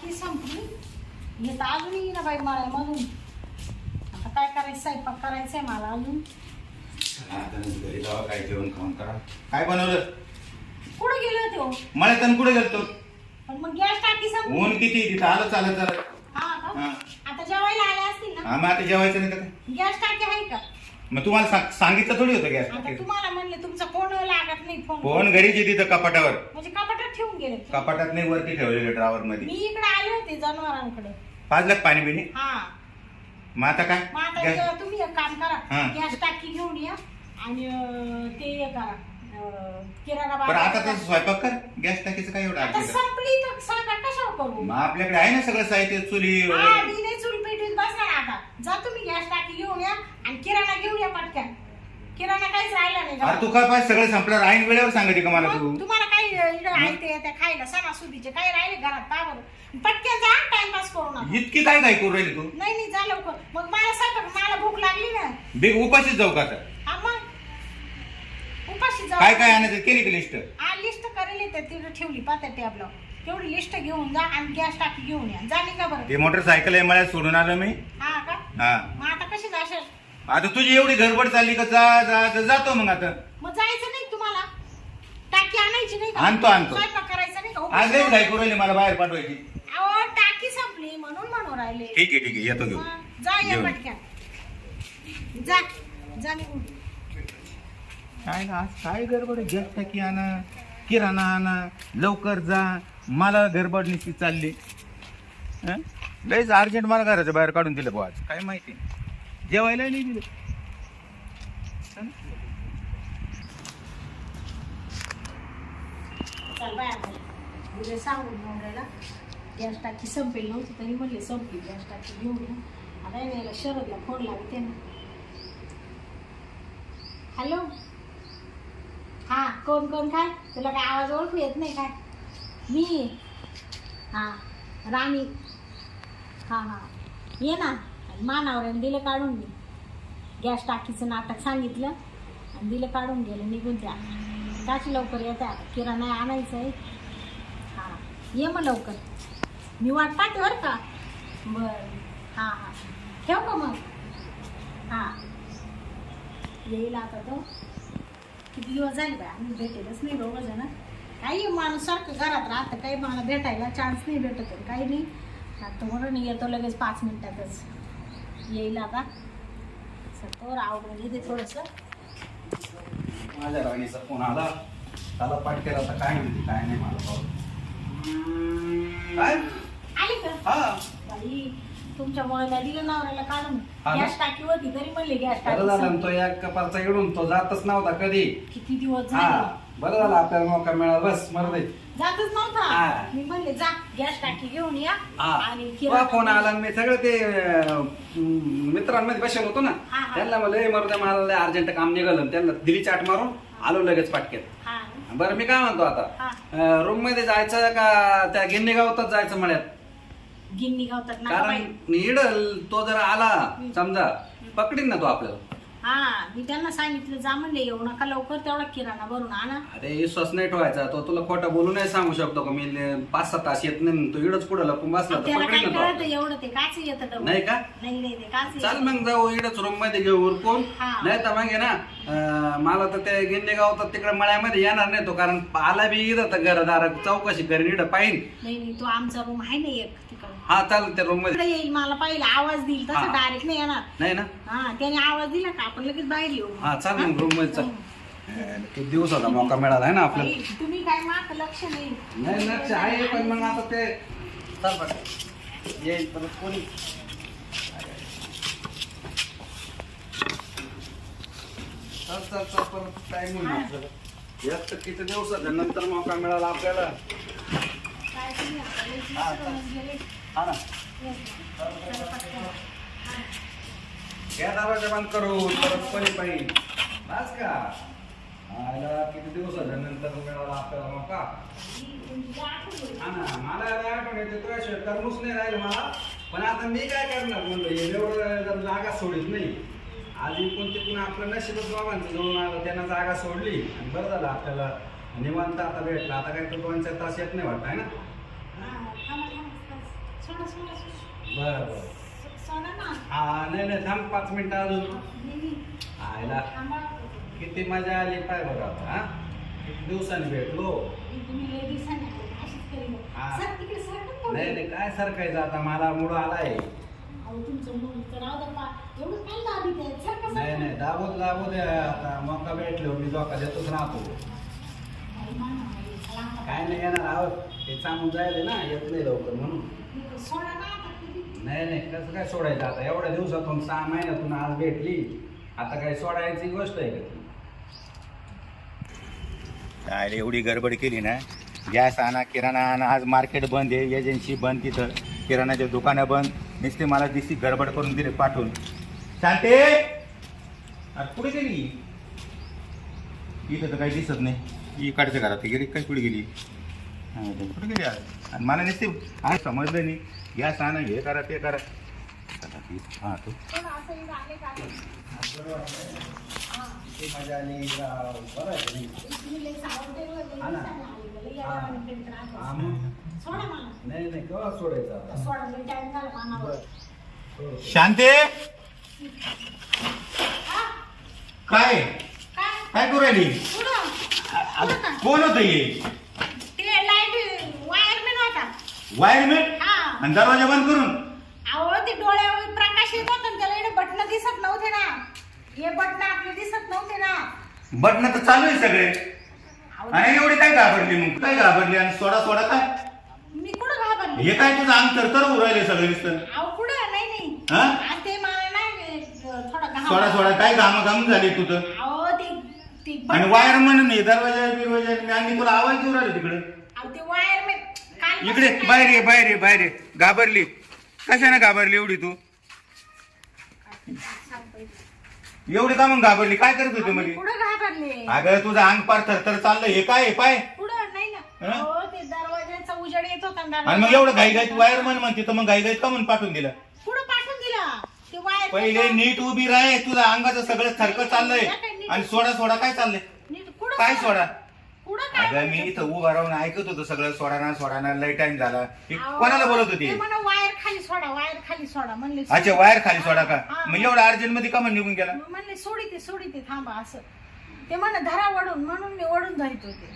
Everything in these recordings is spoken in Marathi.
टाकी संपली. हे तर अजूनही ना बाई मळ्यामधून. आता काय करायचं, स्वयंपाक करायचंय मला अजून. आता घरी जावा, काय जेवण खाऊन करा. काय बनवलं? कुठं गेले होते हो? मळ्यात कुठे गेलतो? पण मग गॅस टाकी संपली. ऊन किती तिथं आलं चालत चालत. हा का? हा. आता जेवायला आले असतील ना? हा, मग आता जेवायचं नाही तर काय? गॅस टाकी आहे का? मग तुम्हाला सांगितलं थोडी होतं गॅस आता टाकी. तुम्हाला म्हणले तुमचा फोन लागत नाही. फोन घरीच आहे तिथं कपाटावर. म्हणजे कपाटात ठेवून गेले. कपाटात नाही, वरती ठेवलेलं ड्रावर मध्ये. मी इकडे आले होते जनावरांकडे. पाजलं पाणी बिणी. हा. मग आता काय? मग आता गॅस- तुम्ही एक काम करा, हा. गॅस टाकी घेऊन या आणि ते हे करा, किराणा बरं आता बाजार. तर स्वयंपाक कर. गॅस टाकीचं काय एवढं आता अर्जंट? संपली तर सांगा कशावर करू. मग आपल्याकडे आहे ना सगळं साहित्य, चुली हा, वगैरे. मी नाही चूल पेटवीत बसणार आता. जा तुम्ही गॅस टाकी घेऊन या आणि किराणा घेऊन या पटकन. किराणा काहीच राहिला नाही अरे तू घरात. काय पाहिजे सगळं संपलं, ऐन वेळेवर सांगायची का मला तू? मग तुम्हाला काही इकडं आहे ते त्या खायला सणासुदीचे काही राहिले घरात पावर पटकन जा, टाइमपास करू नका. इतकी काय काय करू राहिली तू? नाही नाही, जा लवकर. मग मला स्वयंपाक, मला भूक लागली ना. बिग उपाशीच जाऊ का आता? हा मग उपाशी जाऊ. काय काय आणायचं केली का लिस्ट? हा, लिस्ट करेल तर तिथे ठेवली पाहत्या टॅबला. तेवढी लिस्ट घेऊन जा आणि गॅस टाकी घेऊन या. झाली का बरं? ते मोटरसायकल आहे मला सोडून आलो मी. हा का? हा, मग आता कशी जाशाल? आता तुझी एवढी गडबड चालली का? जा जा जा- जातो मग आता. मग जायचं नाही तुम्हाला? टाकी आणायची नाही का? आणतो. स्वयंपाक करायचा नाही का? आज लई घाई करू राहिली मला बाहेर पाठवायची. अहो, टाकी संपली म्हणून म्हणून राहिले. ठीक आहे येतो घेऊन. मग जा या घेऊन. पटकन. जा जा निघून. काय ना आज काय गडबड आहे? गॅस टाकी आणा, किराणा आणा, लवकर जा. मला गडबड निश्चित चालली. हं? लईच अर्जंट मला घराच्या बाहेर काढून दिलं बुवा आज. काय माहिती, जेवायला नाही दिलं. हं? चल बाय आता. उद्या सांगून नवऱ्याला गॅस टाकी संपेल नव्हती तरी म्हणले संपली गॅस टाकी घेऊन या. आता यायला शरदला फोन लागते ना. हॅलो. हा, कोण कोण काय? तुला काय आवाज ओळखू येत नाही काय? मी हा, राणी. हा हा, ये ना. मानावऱ्याने दिलं काढून. मी गॅस टाकीचं नाटक सांगितलं आणि दिलं काढून गेलं निघून. त्या काची लवकर येते आता, किराणा आणायचं आहे. हां, ये मग लवकर. मी वाट पाहते बरं का. बरं, हां हां, ठेव का मग? हां, येईल आता तो. किती दिवस झाले बाय आम्ही भेटेलच नाही दोघं जण. काही माणूस सारखं घरात राहतं, काही मला भेटायला चान्स नाही भेटत. काही नाही आता म्हणून येतो लगेच 5 मिनिटातच येईल आता. सत्तर आवडून घेते थोडंसं. माझ्या राणीचा फोन आला, त्याला पाठ केला होता. काय म्हणते काय नाही मला पाहू. काय? आली का? हा, बाई, तुमच्यामुळे त्या दिलं नवऱ्याला काढून. हा ना? गॅस टाकी होती तरी म्हणले गॅस बरं टाकी झालं संपली. ना, तो एक कपालचा इडून तो जातच नव्हता कधी. किती दिवस हा, झाले बरं झालं आपल्याला मौका मिळाला. बस मरू दे. जातच नव्हता. हा. मी म्हणले जा गॅस टाकी घेऊन या हा, आणि तुझा फोन आला आणि मी सगळं ते मित्रांमध्ये बसेल होतो ना, हा, हा. त्यांना म्हणलं मरू दे, मला अर्जंट काम निघालं. त्यांना दिली चाट मारून आलो लगेच पाटक्यात. हा बरं मी काय म्हणतो हा. आता, रूम मध्ये जायचं का त्या गिन्नी गावतात जायचं मळ्यात? गिन्नी गावतात ना बाई. कारण इड तो जर आला समजा, पकडीन ना तो आपल्याला. हा, मी त्यांना सांगितलं जा म्हणले येऊ नका लवकर, तेवढा किराणा भरून आणा. अरे विश्वास नाही ठेवायचा. तो तुला खोटं बोलू नाही सांगू शकतो का मी 5-6 तास येत नाही, तो इडच पुढे लपून बसला तर त्याला काय पकडीन ना कळत तो. एवढं ते काच येतं डबल. नाही का? नाही नाही, ते काच चाल येतं. मग जाऊ इडच रूम मध्ये घेऊ उरकून. हा. नाही तर मग आहे ना, मला तर ते गिन्ने गावतात तिकडे मळ्यामध्ये येणार नाही तो. कारण आला बी इथं तर घरदार चौकशी करीन इडं पाहिन. नाही नाही, तो आमचा रूम आहे ना एक तिकडे. हा चाल त्या रूम मध्ये. तिकडे येईल, मला पहिला आवाज देईल, तसं हा. डायरेक्ट नाही येणार. नाही ना? हा, त्याने आवाज दिला का आपण लगेच बाहेर येऊ. हा चाल मग रूम मध्ये चाल. किती दिवसाचा मौका मिळाला आहे ना आपल्याला. बाई, तुम्ही काय माग लक्ष नाही. नाही लक्ष आहे, पण मग आता ते चल बघ येईल परत कोणी. चल चल चल परत टाइम होईल आपल्याला. एक तर किती दिवसाच्या नंतर मौका मिळाला आपल्याला. काय तुम्ही आता लगेच हा, विसरूनच गेले. हा ना, चला पटकन. या दरवाजा बंद करू परत कोणी पाहिजे. बस का आयला किती दिवसाच्या नंतर मिळाला आपल्याला मौका. हा ना, मला आठवण येते तुझ्याशिवाय करमूच नाही राहिलं मला. पण आता मी काय करणार म्हणलं, एवढं जर जागा सोडित नाही. आज इकडून तिकडून आपलं नशीबच बाबांचं जवळून आलं, त्यांना जागा सोडली आणि बरं झालं आपल्याला निवांत आता भेटला. आता काय तो 2-4 तास येत नाही वाटत आहे ना. हा, थांबा, थांबा. सोडा सोडा सोडा. बरं बरं. सोडा ना. हा नाही नाही थांब 5 मिनिटं अजून. नाही. आयला थांबा. किती मजा आली पाय बघा आता हा किती दिवसांनी भेटलो. तुम्ही लय दिवसांनी आले, अशीच करीन. हा. सर तिकडे सर पण कोण? नाही नाही काय सरकायचं आता मला मूड आलाय. अहो तुमचं मूड तर राहू द्या पा. एवढं काय दाबी ते? सर कसं? नाही नाही दाबू द्या आता मौका भेटलो मी जोका देतोच राहतो. काय नाही येणार आहोत ते सांगून जायले ना येत नाही लवकर म्हणून. सोडा ना आता किती. नाही नाही कसं काय सोडायचं आता एवढ्या दिवसातून 6 महिन्यातून आज भेटली आता काय सोडायची गोष्ट आहे का ती? काय रे, एवढी गडबड केली ना. गॅस आणा, किराणा आणा. आज मार्केट बंद आहे, एजन्सी बंद, तिथं किराणाचे दुकानं बंद. नुसते मला दिसती गडबड करून दिले पाठवून. शांते अरे कुठे गेली? इथं तर काही दिसत नाही. इकडच्या घरात गेली काय, कुठे गेली? कुठे गेली आज? आणि मला नुसते आज समजलं नाही. गॅस आणा, हे करा ते करा. हां तू पण असं इथं आले का? किती मजा आली बरं आहे का नाही? तुम्ही लय सावध आहे, लय हा ना. दिवसांनी आले, लय हा. याला म्हणते त्रास हा होतो. मग. सोडा मला. नाही नाही केव्हा सोडायचं आता? सोडा, लय टाइम झाला मानावर. सोड. शांते हा? काय काय? काय करू राहिली? पुढं? कोण होतं हे? ते लाईट वायरमॅन होता. वायरमॅन? हा. आणि दरवाजा बंद करून? अहो ते डोळ्यावर प्रकाश येत होता आणि त्याला इकडे बटन दिसत नव्हते ना. हे बटन आपले दिसत नव्हते ना. बटणं तर चालू आहे सगळे. अहो, आणि एवढी काय घाबरली मग? काय घाबरली? आणि सोडा सोडा काय? मी कुठं घाबरली? हे काय तुझं अंग तर उरायले सगळे दिसतं. अहो कुठं नाही नाही. हा? आज ते मला नाही थोडा घाम. सोडा सोडा काय घाम झाली तू तर. अहो ते ते आणि वायर म्हणून नाही दरवाजा बिरवाजा आणि तुला आवाज येऊ राहिला तिकडे. अहो ते वायरमॅन काल इकडे बाहेर ये बाहेर ये बाहेर ये. घाबरली कशाने घाबरली एवढी तू? एवढी का मग घाबरली? काय करत होती मध्ये? कुठं घाबरले? अगं तुझं अंग पार थरथर चाललं. हे काय पाय? कुठं नाही ना. हा? अहो ते दरवाजाचा उजेड येत होता ना आणि मग एवढं घाईघाईत वायरमन म्हणते तर मग घाईघाईत का म्हणून पाठवून दिलं? कुठं पाठवून दिला ते वायर? पहिले नीट उभी राह. तुझं अंगाचं सगळं थरकं चाललंय. आणि सोडा सोडा काय चाललंय? नीट कुठं काय सोडा? कुठं काय? अगं मी इथं उभा राहून ऐकत होतो सगळं. सोडा ना लय टाइम झाला. ही अहो, कोणाला बोलत होती? ते म्हणा वायर खाली सोडा, वायर खाली सोडा म्हणले. अच्छा वायर खाली सोडा का? हा. मग एवढं अर्जंट मध्ये का म्हणून निघून गेला? म्हणले सोडी ते थांबा असं. ते म्हणा धरा वडून म्हणून मी वडून धरित होते.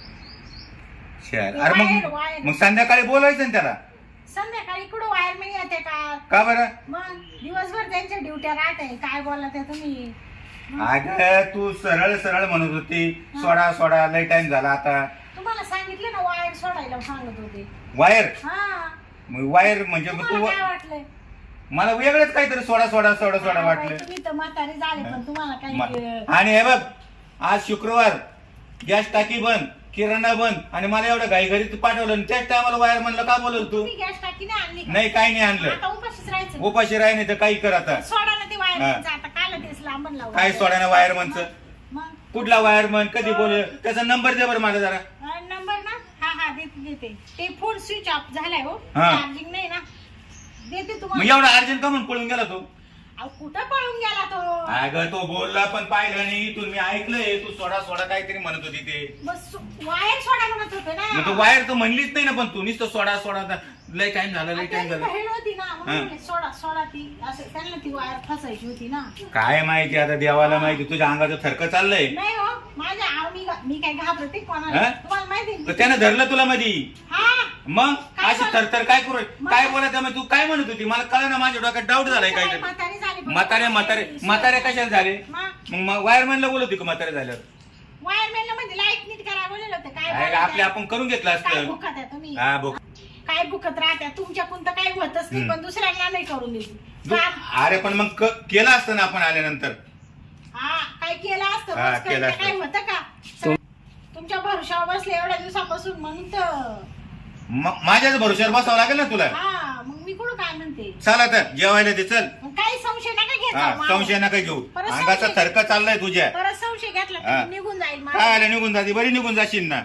शहर. ते अरे वायर, मग वायर. मग संध्याकाळी बोलायचं ना त्याला. संध्याकाळी कुठं वायरमॅन येते का? का बरं? मग दिवसभर त्यांच्या ड्युट्या राहते. काय बोला त्या तुम्ही? अगं तू सरळ सरळ म्हणत होती सोडा सोडा लय टाइम झाला आता. तुम्हाला सांगितलं ना वायर सोडायला सांगत होते. वायर? हा. मग वायर म्हणजे मग तुम्हाला तू काय वाटलंय? मला वेगळंच काहीतरी सोडा सोडा सोडा सोडा हा, वाटलं. तुम्ही तर म्हातारे झाले पण तुम्हाला काही आणि हे बघ आज शुक्रवार गॅस टाकी बंद, किराणा बंद आणि मला एवढं घाई घरी पाठवलं आणि त्याच टायमाला वायर म्हणलं का बोलल तू? तुम्ही गॅस टाकी नाही आणली का? नाही काही नाही आणलं. आता उपाशीच राहायचं. उपाशी राही नाही तर काही कर आता. सोडा ना ते वायर हा. आता काल तेच लांबन लावलं. काय सोडा ना वायर म्हणचं? मग कुठला वायर म्हण कधी बोल त्याचा नंबर दे बरं मला जरा. नंबर ना हा देते. ते फोन स्विच ऑफ झालाय हो. हा. चार्जिंग नाही ना. देते मग तुम्हाला. एवढा अर्जंट का म्हणून पळून गेला तो? अहो कुठं पळून गेला तो? अगं तो बोलला पण पाहिलं नाही. तुम्ही ऐकलंय तू सोडा सोडा काहीतरी म्हणत होती ते. बस वायर सोडा म्हणत होते ना. मग तो वायर तर म्हणलीच नाही ना पण तू नुसतं सोडा सोडा लय टाइम झाला लय टाइम झाला. बहीण होती ना म्हणून म्हणले सोडा ती असं त्यांना ती वायर फसायची होती ना. काय माहिती आता देवाला माहिती. तुझ्या अंगाचं थरकं चाललंय. नाही हो माझ्या मी काय घाबरते कोणाला? हा? तुम्हाला माहिती तर त्यानं धरलं तुला मधी. हा मग काय अशी बोल- थरथर काय करू मग- काय बोलायचं मग तू काय म्हणत होती? मला कळलं ना माझ्या डोक्यात डाऊट झालाय काय काय म्हातारी झाली पण- म्हातारे कशाला झाले? मग मग वायरमॅनला बोलत होती का म्हातारे झाल्यावर? वायरमॅनला म्हणजे लाईट नीट करायला बोलले होते. काय काय बोलताय? आपले आपण करून घेतलं काय असतं. भुकत आहे तुम्ही? हा बघ काय भुकत राहत्या तुमच्याकडून तर काही होतच नाही पण दुसऱ्यांना नाही करून देते. अरे पण मग केलं असतं ना आपण आल्यानंतर. हा काय केलं असतं हा, बस केलं काय असतं. होतं का? तुमच्या भरोशावर बसले एवढ्या दिवसापासून म्हणून तर माझ्याच भरोश्यावर बसावं लागेल ना तुला. हा मग मी कुठं काय म्हणते? चल आता जेवायला दे चल. मग काही संशय नका घेत हा जाऊ. संशय नका घेऊ. परत अंगाचा संशय- थरका चाललाय तुझ्या. परत संशय घेतला हा. की निघून जाईल काय आलं निघून जाते बरी निघून जाशील ना.